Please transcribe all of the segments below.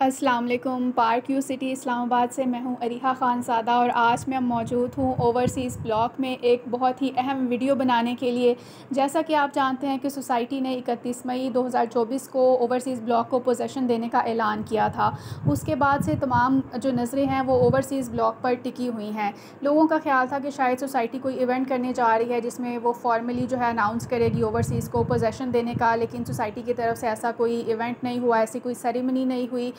अस्सलाम वालेकुम। Park view city Islamabad से मैं हूं अरीहा ख़ानज़ादा और आज मैं मौजूद हूं ओवरसीज़ ब्लॉक में एक बहुत ही अहम वीडियो बनाने के लिए। जैसा कि आप जानते हैं कि सोसाइटी ने 31 मई 2024 को ओवरसीज़ ब्लॉक को पोजेसन देने का ऐलान किया था। उसके बाद से तमाम जो नज़रें हैं वो ओवरसीज़ ब्लॉक पर टिकी हुई हैं। लोगों का ख्याल था कि शायद सोसाइटी कोई इवेंट करने जा रही है जिसमें वो फॉर्मली जो है अनाउंस करेगी ओवरसीज़ को पोजेसन देने का, लेकिन सोसाइटी की तरफ से ऐसा कोई इवेंट नहीं हुआ, ऐसी कोई सेरेमनी नहीं हुई।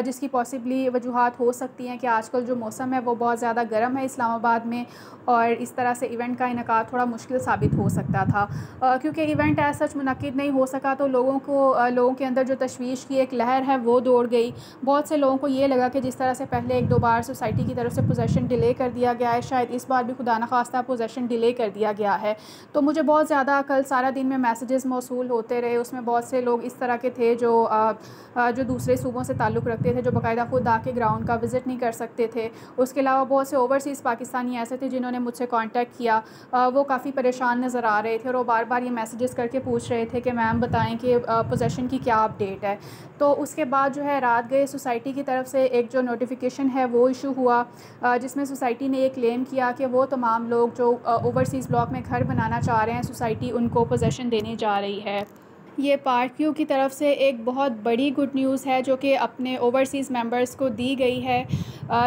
जिसकी पॉसिबली वजूहात हो सकती हैं कि आजकल जो मौसम है वो बहुत ज़्यादा गर्म है इस्लामाबाद में और इस तरह से इवेंट का इनेकाद थोड़ा मुश्किल साबित हो सकता था। क्योंकि इवेंट ऐसा सच मुनक्किद नहीं हो सका तो लोगों के अंदर जो तशवीश की एक लहर है वो दौड़ गई। बहुत से लोगों को ये लगा कि जिस तरह से पहले एक दो बार सोसाइटी की तरफ से पोजेसन डिले कर दिया गया है, शायद इस बार भी खुदा न खास्ता पोजेसन डिले कर दिया गया है। तो मुझे बहुत ज़्यादा कल सारा दिन में मैसेजेस मौसूल होते रहे। उसमें बहुत से लोग इस तरह के थे जो दूसरे सूबों से ताल्लुक़ रखते थे, जो बाकायदा ख़ुद आके ग्राउंड का विज़िट नहीं कर सकते थे। उसके अलावा बहुत से ओवरसीज़ पाकिस्तानी ऐसे थे जिन्होंने मुझसे कांटेक्ट किया। वो काफ़ी परेशान नज़र आ रहे थे और वो बार बार ये मैसेजेस करके पूछ रहे थे कि मैम बताएं कि पोजेसन की क्या अपडेट है। तो उसके बाद जो है रात गए सोसाइटी की तरफ से एक जो नोटिफिकेशन है वो इशू हुआ, जिसमें सोसाइटी ने ये क्लेम किया कि वो तमाम लोग जो ओवरसीज़ ब्लॉक में घर बनाना चाह रहे हैं, सोसाइटी उनको पोजेसन देने जा रही है। ये पार्क व्यू की तरफ से एक बहुत बड़ी गुड न्यूज़ है जो कि अपने ओवरसीज़ मेंबर्स को दी गई है।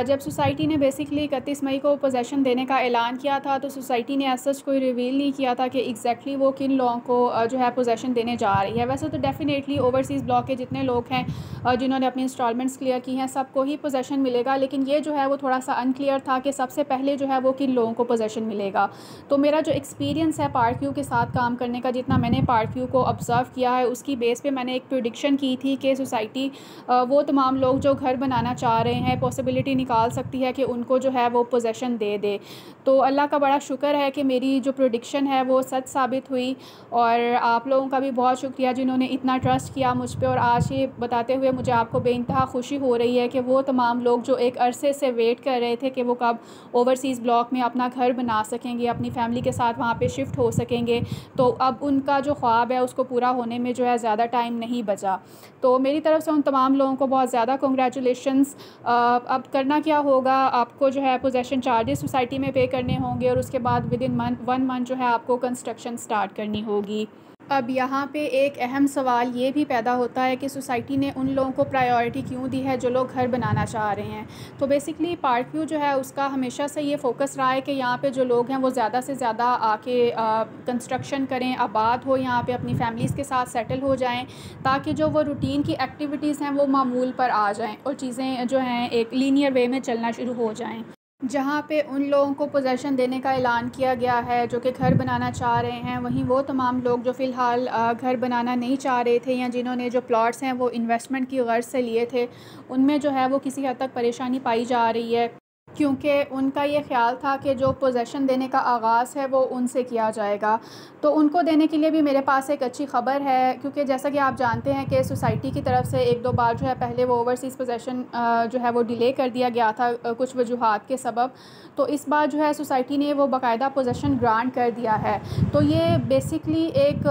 जब सोसाइटी ने बेसिकली 31 मई को पोजेसन देने का ऐलान किया था तो सोसाइटी ने ऐसा कोई रिवील नहीं किया था कि एग्जैक्टली वो किन लोगों को जो है पोजेसन देने जा रही है। वैसे तो डेफिनेटली ओवरसीज़ ब्लॉक के जितने लोग हैं जिन्होंने अपनी इंस्टॉलमेंट्स क्लियर की हैं सबको ही पोजेसन मिलेगा, लेकिन ये जो है वो थोड़ा सा अनक्लियर था कि सबसे पहले जो है वो किन लोगों को पोजेसन मिलेगा। तो मेरा जो एक्सपीरियंस है पार्क व्यू के साथ काम करने का, जितना मैंने पार्क व्यू को ऑब्ज़र्व किया है, उसकी बेस पे मैंने एक प्रेडिक्शन की थी कि सोसाइटी वो तमाम लोग जो घर बनाना चाह रहे हैं पॉसिबिलिटी निकाल सकती है कि उनको जो है वो पोजेसन दे दे। तो अल्लाह का बड़ा शुक्र है कि मेरी जो प्रेडिक्शन है वो सच साबित हुई और आप लोगों का भी बहुत शुक्रिया जिन्होंने इतना ट्रस्ट किया मुझ पे। और आज ये बताते हुए मुझे आपको बेइंतहा खुशी हो रही है कि वो तमाम लोग जो एक अरसे से वेट कर रहे थे कि वो कब ओवरसीज़ ब्लॉक में अपना घर बना सकेंगे, अपनी फैमिली के साथ वहाँ पे शिफ्ट हो सकेंगे, तो अब उनका जो ख्वाब है उसको पूरा होने में जो है ज़्यादा टाइम नहीं बचा। तो मेरी तरफ़ से उन तमाम लोगों को बहुत ज़्यादा कांग्रेचुलेशंस। अब करना क्या होगा, आपको जो है पोजेसन चार्जेस सोसाइटी में पे करने होंगे और उसके बाद विदिन 1 मंथ जो है आपको कंस्ट्रक्शन स्टार्ट करनी होगी। अब यहाँ पे एक अहम सवाल ये भी पैदा होता है कि सोसाइटी ने उन लोगों को प्रायोरिटी क्यों दी है जो लोग घर बनाना चाह रहे हैं। तो बेसिकली पार्क व्यू जो है उसका हमेशा से ये फ़ोकस रहा है कि यहाँ पे जो लोग हैं वो ज़्यादा से ज़्यादा आके कंस्ट्रक्शन करें, आबाद हो, यहाँ पे अपनी फैमिलीज़ के साथ सेटल हो जाएं, ताकि जो वो रूटीन की एक्टिविटीज़ हैं वो मामूल पर आ जाएँ और चीज़ें जो हैं एक लीनियर वे में चलना शुरू हो जाएँ। जहाँ पे उन लोगों को पोजेसन देने का ऐलान किया गया है जो कि घर बनाना चाह रहे हैं, वहीं वो तमाम लोग जो फ़िलहाल घर बनाना नहीं चाह रहे थे या जिन्होंने जो प्लॉट्स हैं वो इन्वेस्टमेंट की गर्ज़ से लिए थे, उनमें जो है वो किसी हद तक परेशानी पाई जा रही है, क्योंकि उनका ये ख़्याल था कि जो पोजेसन देने का आगाज़ है वो उनसे किया जाएगा। तो उनको देने के लिए भी मेरे पास एक अच्छी ख़बर है, क्योंकि जैसा कि आप जानते हैं कि सोसाइटी की तरफ से एक दो बार जो है पहले वो ओवरसीज़ पोजेसन जो है वो डिले कर दिया गया था कुछ वजूहात के सबब। तो इस बार जो है सोसाइटी ने वो बाकायदा पोजेसन ग्रांट कर दिया है। तो ये बेसिकली एक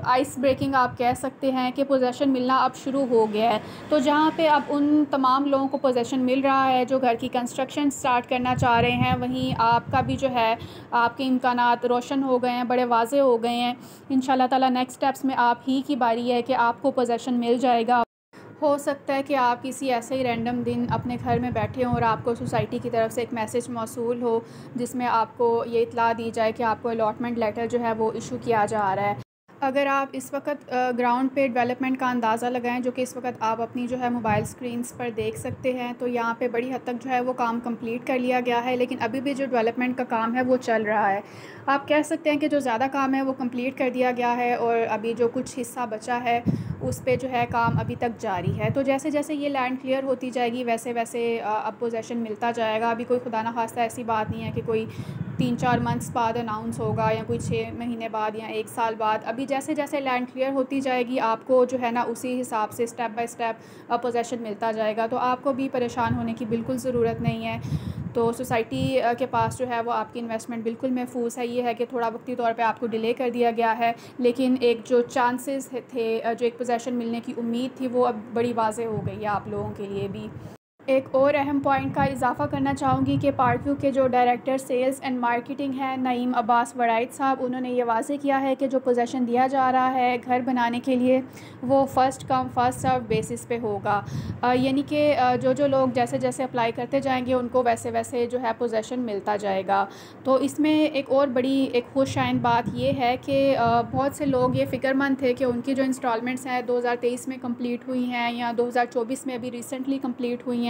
आइस ब्रेकिंग आप कह सकते हैं कि पोजेसन मिलना अब शुरू हो गया है। तो जहाँ पे अब उन तमाम लोगों को पोजेसन मिल रहा है जो घर की कंस्ट्रक्शन स्टार्ट करना चाह रहे हैं, वहीं आपका भी जो है आपके इम्कानात रोशन हो गए हैं, बड़े वाज़े हो गए हैं। इंशाल्लाह ताला नेक्स्ट स्टेप्स में आप ही की बारी है कि आपको पोजेसन मिल जाएगा। हो सकता है कि आप किसी ऐसे ही रैंडम दिन अपने घर में बैठे हों और आपको सोसाइटी की तरफ से एक मैसेज मौसूल हो जिसमें आपको ये इत्तला दी जाए कि आपको अलॉटमेंट लेटर जो है वो इशू किया जा रहा है। अगर आप इस वक्त ग्राउंड पे डेवलपमेंट का अंदाज़ा लगाएं, जो कि इस वक्त आप अपनी जो है मोबाइल स्क्रीन्स पर देख सकते हैं, तो यहाँ पे बड़ी हद तक जो है वो काम कंप्लीट कर लिया गया है, लेकिन अभी भी जो डेवलपमेंट का काम है वो चल रहा है। आप कह सकते हैं कि जो ज़्यादा काम है वो कंप्लीट कर दिया गया है और अभी जो कुछ हिस्सा बचा है उस पे जो है काम अभी तक जारी है। तो जैसे जैसे ये लैंड क्लियर होती जाएगी वैसे वैसे अब पोजेसन मिलता जाएगा। अभी कोई खुदा ना खास्ता ऐसी बात नहीं है कि कोई 3-4 मंथ्स बाद अनाउंस होगा या कोई 6 महीने बाद या 1 साल बाद। अभी जैसे जैसे लैंड क्लियर होती जाएगी आपको जो है ना उसी हिसाब से स्टेप बाय स्टेप पोजेसन मिलता जाएगा। तो आपको भी परेशान होने की बिल्कुल ज़रूरत नहीं है। तो सोसाइटी के पास जो है वो आपकी इन्वेस्टमेंट बिल्कुल महफूज है। ये है कि थोड़ा वक्ती तौर पे आपको डिले कर दिया गया है, लेकिन एक जो चांसेस थे, जो एक पोजीशन मिलने की उम्मीद थी, वो अब बड़ी वाज़ेह हो गई है आप लोगों के लिए भी। एक और अहम पॉइंट का इजाफ़ा करना चाहूँगी कि पार्क व्यू के जो डायरेक्टर सेल्स एंड मार्केटिंग हैं नईम अब्बास वड़ाइद साहब, उन्होंने ये वाज़ेह किया है कि जो पोजीशन दिया जा रहा है घर बनाने के लिए वो फ़र्स्ट कम फ़र्स्ट सर्व बेसिस पे होगा। यानी कि जो लोग जैसे जैसे अप्लाई करते जाएंगे उनको वैसे वैसे जो है पोजीशन मिलता जाएगा। तो इसमें एक और बड़ी एक खुशआइन बात ये है कि बहुत से लोग ये फ़िक्रमंद थे कि उनकी जो इंस्टॉलमेंट्स हैं 2023 में कंप्लीट हुई हैं या 2024 में अभी रिसेंटली कंप्लीट हुई हैं,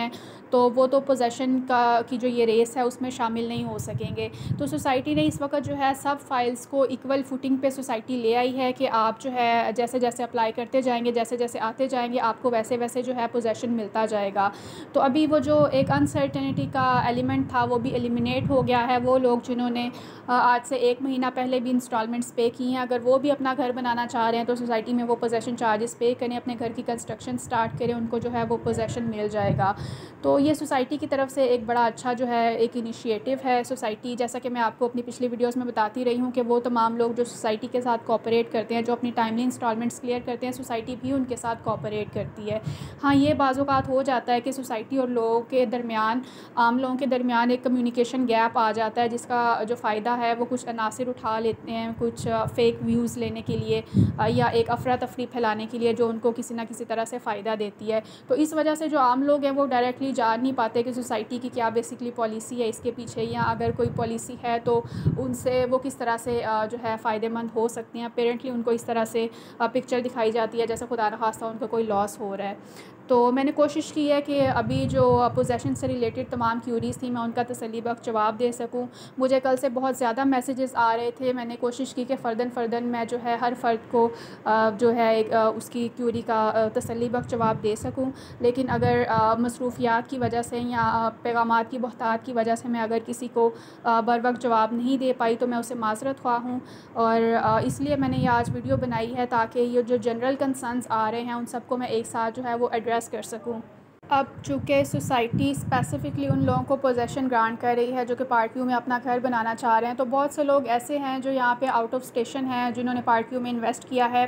तो वो तो पोजीशन की जो ये रेस है उसमें शामिल नहीं हो सकेंगे। तो सोसाइटी ने इस वक्त जो है सब फाइल्स को इक्वल फुटिंग पे सोसाइटी ले आई है कि आप जो है जैसे जैसे अप्लाई करते जाएंगे, जैसे जैसे आते जाएंगे, आपको वैसे वैसे जो है पोजीशन मिलता जाएगा। तो अभी वो जो एक अनसर्टेनिटी का एलिमेंट था वो भी एलिमिनेट हो गया है। वो लोग जिन्होंने आज से 1 महीना पहले भी इंस्टॉलमेंट्स पे की हैं, अगर वो भी अपना घर बनाना चाह रहे हैं तो सोसाइटी में वो पोजीशन चार्जेस पे करें, अपने घर की कंस्ट्रक्शन स्टार्ट करें, उनको जो है वो पोजीशन मिल जाएगा। तो ये सोसाइटी की तरफ से एक बड़ा अच्छा जो है एक इनिशिएटिव है। सोसाइटी, जैसा कि मैं आपको अपनी पिछली वीडियोस में बताती रही हूँ कि वो तमाम लोग जो सोसाइटी के साथ कोऑपरेट करते हैं, जो अपनी टाइमली इंस्टॉलमेंट्स क्लियर करते हैं, सोसाइटी भी उनके साथ कोऑपरेट करती है। हाँ, ये बाज़-औक़ात हो जाता है कि सोसाइटी और लोगों के दरमियान, आम लोगों के दरमियान एक कम्युनिकेशन गैप आ जाता है, जिसका जो फ़ायदा है वो कुछ अनासिर उठा लेते हैं, कुछ फ़ेक व्यूज़ लेने के लिए या एक अफरा-तफ़री फैलाने के लिए, जो उनको किसी न किसी तरह से फ़ायदा देती है। तो इस वजह से जो आम लोग हैं वो डायरेक्टली जान नहीं पाते कि सोसाइटी की क्या बेसिकली पॉलिसी है इसके पीछे, या अगर कोई पॉलिसी है तो उनसे वो किस तरह से जो है फ़ायदेमंद हो सकती हैं। अपेरेंटली उनको इस तरह से पिक्चर दिखाई जाती है जैसे खुदा न खास्ता उनका कोई लॉस हो रहा है। तो मैंने कोशिश की है कि अभी जो पोजेसन से रिलेटेड तमाम क्यूरीज़ थी मैं उनका तसल्लीबख्श जवाब दे सकूं। मुझे कल से बहुत ज़्यादा मैसेजेस आ रहे थे। मैंने कोशिश की कि फ़र्दन मैं जो है हर फ़र्द को जो है एक उसकी क्यूरी का तसल्लीबख्श जवाब दे सकूं। लेकिन अगर मसरूफ़ियात की वजह से या पैगामात की बहतात की वजह से मैं अगर किसी को बर वक्त जवाब नहीं दे पाई तो मैं उससे माज़रत ख़्वाह हूँ। और इसलिए मैंने ये आज वीडियो बनाई है ताकि ये जो जनरल कंसर्न्स आ रहे हैं उन सबको मैं एक साथ जो है वो एड्रेस कर सकूं। अब चूँकि सोसाइटी स्पेसिफ़िकली उन लोगों को पोजेसन ग्रांट कर रही है जो कि पार्क व्यू में अपना घर बनाना चाह रहे हैं, तो बहुत से लोग ऐसे हैं जो यहाँ पे आउट ऑफ स्टेशन हैं जिन्होंने पार्क व्यू में इन्वेस्ट किया है।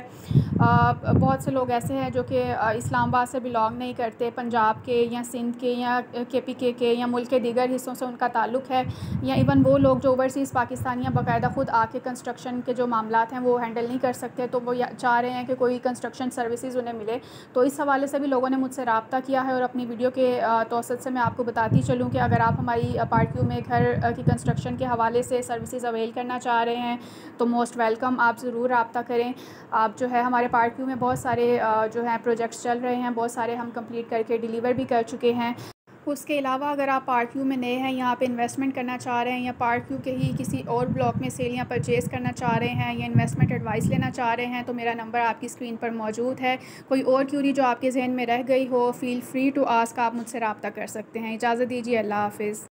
बहुत से लोग ऐसे हैं जो कि इस्लामाबाद से बिलोंग नहीं करते, पंजाब के या सिंध के या KPK के या मुल्क के दीगर हिस्सों से उनका ताल्लुक़ है, या इवन वो लोग जो ओवरसीज़ पाकिस्तानी बाकायदा ख़ुद आके कंस्ट्रक्शन के जो मामलात हैं वो हैंडल नहीं कर सकते, तो वो चाह रहे हैं कि कोई कंस्ट्रक्शन सर्विसेज उन्हें मिले। तो इस हवाले से भी लोगों ने मुझसे रब्ता किया है और अपनी वीडियो के तौसत से मैं आपको बताती चलूँ कि अगर आप हमारी पार्क व्यू में घर की कंस्ट्रक्शन के हवाले से सर्विसेज अवेल करना चाह रहे हैं तो मोस्ट वेलकम, आप ज़रूर रब्ता करें। आप जो है हमारे पार्क व्यू में बहुत सारे जो हैं प्रोजेक्ट्स चल रहे हैं, बहुत सारे हम कंप्लीट करके डिलीवर भी कर चुके हैं। उसके अलावा अगर आप पार्क व्यू में नए हैं, यहाँ पे इन्वेस्टमेंट करना चाह रहे हैं, या पार्क व्यू के ही किसी और ब्लॉक में सेल या परचेज़ करना चाह रहे हैं, या इन्वेस्टमेंट एडवाइस लेना चाह रहे हैं, तो मेरा नंबर आपकी स्क्रीन पर मौजूद है। कोई और क्यूरी जो आपके जहन में रह गई हो, फ़ील फ्री टू आस्क, आप मुझसे रब्ता कर सकते हैं। इजाज़त दीजिए, अल्लाह हाफ़िज़।